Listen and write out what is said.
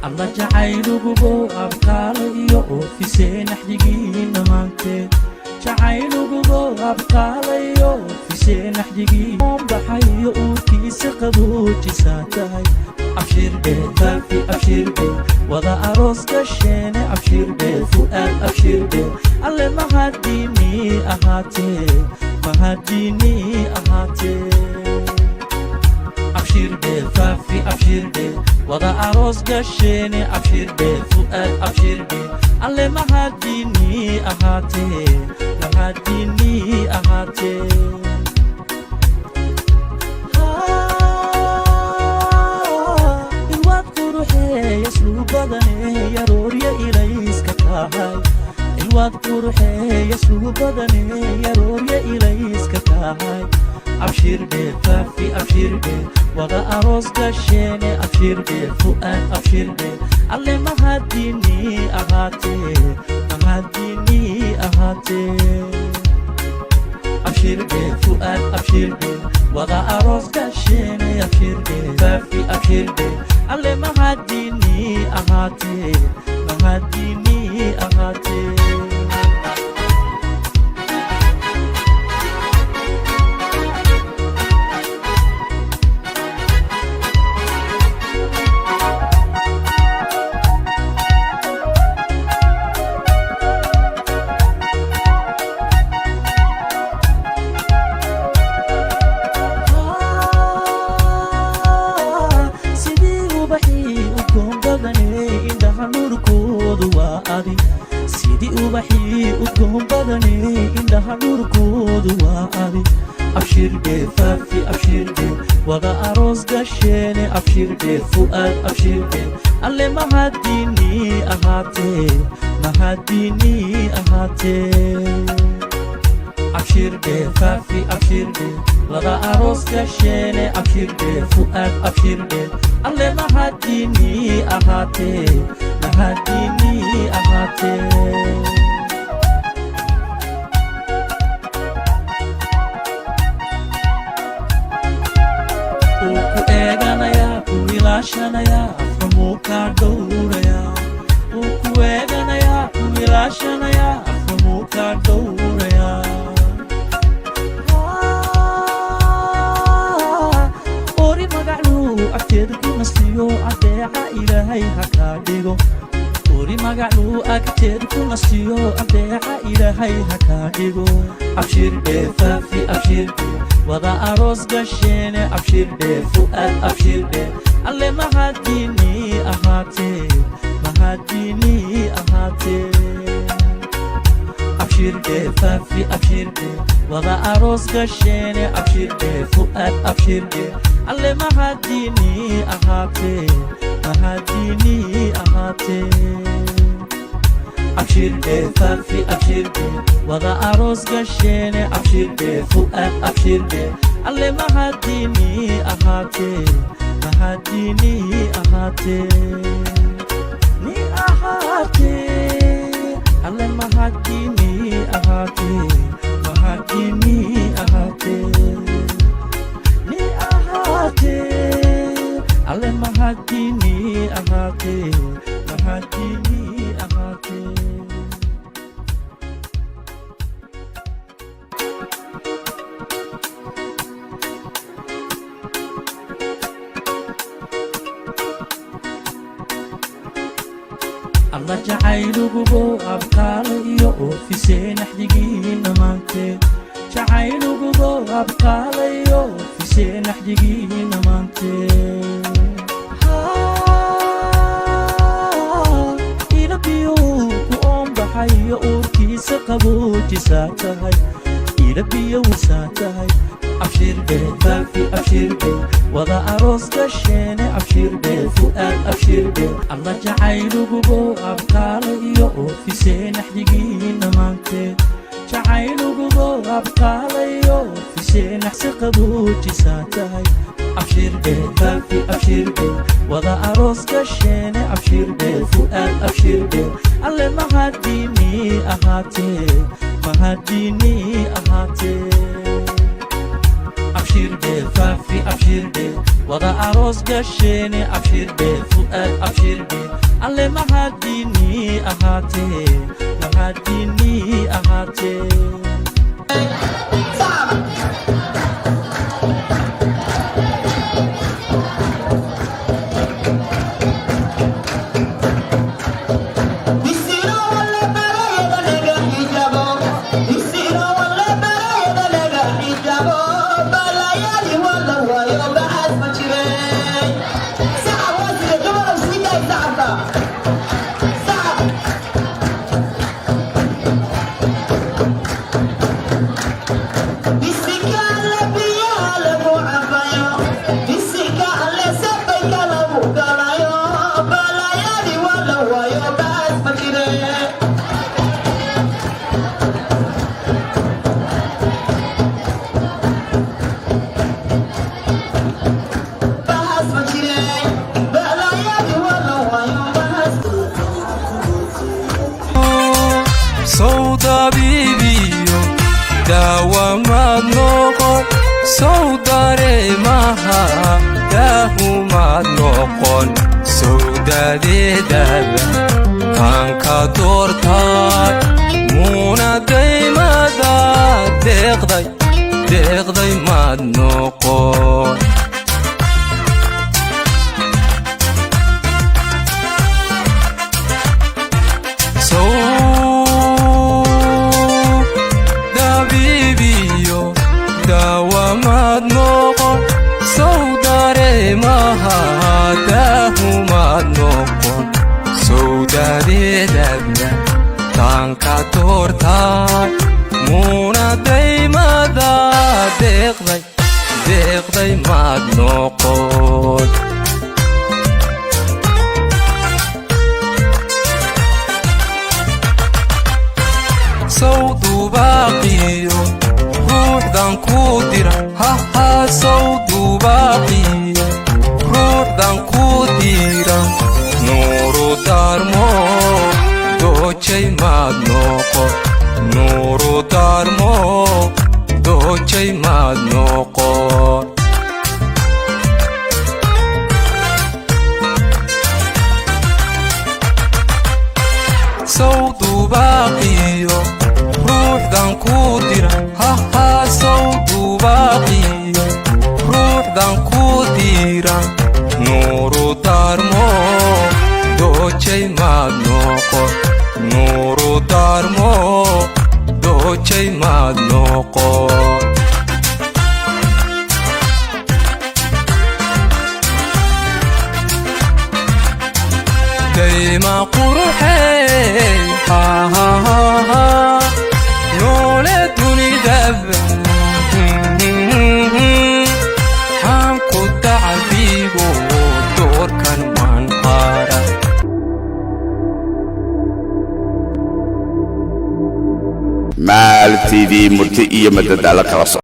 alla jacaylugubo abqaalayo oofiseen axdigiina maante jacaylugubo abqaalayo oofiseen axdigii baxayo uurkiisa qaboojisaa tahay abshirbe faafi abshirbe wada aroos gasheene abshirbe fu'aad abshirbe alle mahadini ahaatee mahadini ahaatee abshirbe faafi abshirbe wada aroos gasheene abshirbe fu'aad abshirbe alle mahadini ahaatee mahadini ahaatee yaroorya ilayska tahay ilwaad quruxeeya sugu badane yaroorya ilayska tahay abshirbe faafi abshirbe wada aroos gasheene abshirbe fu'aad abshirbe alle mahadini ahaatee mahadini ahaatee abshirbe fu'aad abshirbe wada aroos gasheene abshirbe faafi abshirbe alle mahadini ahaatee mahadini ahaatee sidii ubaxii udgoon badane indhaha nuurkoodu waa adi abshirbe faafi abshirbe wada aroos gasheene abshirbe fu'aad abshirbe alle mahadini ahaatee mahadini ahaatee abshirbe faafi abshirbe wada aroos gasheene abshirbe fu'aad abshirbe alle mahadini ahaatee mahadini ahaatee uu ku eeganayaa ku ilaashanayaa afkamuu kaa dhowrayaa uu ku eeganayaa ku ilaashanayaa afkamuu kaa dhowrayaa ori magacluu agteeda ku nastiyo adeeca ilaahay ha kaa dhigo ori magacluu agteeda ku nastiyo adeeca ilaahay ha kaa dhigo abshirbe faafi abshirbe wada aroos gasheene abshirbe fu'aad abshirbe alle mahadini ahaatee mahadini ahaatee abshirbe faafi abshirbe wada aroos gasheene abshirbe fu'aad abshirbe alle mahadini ahaatee mahadini ahaatee abshirbe faafi abshirbe wada aroos gasheene abshirbe fu'aad abshirbe alle mahadini ahaatee mahadini ahaatee ni ahaatee alle mahadini ahaatee mahadini ahaatee ni ahaatee alle mahadini ahaatee mahadini ahaatee alla jacaylugubo abqaalayo oofiseen axdigiina maante jacaylugubo abqaalayo oofiseen axdigiina maante ilabiyo ku oombaxayo uurkiisa qaboojisaa tahay ilabiyo wisaa tahay abshirbe faafi abshirbe wada aroos gasheene abshirbe fu'aad abshirbe alla jacaylugubo abqaalayo oofiseen axdigiina maante jacaylugubo abqaalayo oofiseen axsi qaboojisaa tahay abshirbe faafi abshirbe wada aroos gasheene abshirbe fu'aad abshirbe alle mahadini ahaatee mahadini ahaatee abshirde faafi abshirde wada aroos gasheene abshirde fu'aad abshirde alle mahadini ahaatee mahadini ahaatee Bibiyo dawa madnoko sawdare maha dahu madnokon sawdadeedaba kanka doortaad muna daymada deeqday madnokon sawdadeedaba taanka doortaad muna daymada deeqday madnoqon sawdubaaqiyo ruuxdan ku dira haha sawdubaaqiyo ruuxdan ku dira nuuru darmo dojay madnoqon nuuru darmo dojay madnoqon sawdubaaqiyo ruuxdan ku dira haha sawdubaaqiyo ruuxdan ku dira nuuru darmo dojay madnoqon nuuru darmo dojay madnoqon dayma quruxey noole dunidaba xaan ku dacabigo doorkan waan qaara Mal TV murti iyo madadaalo kala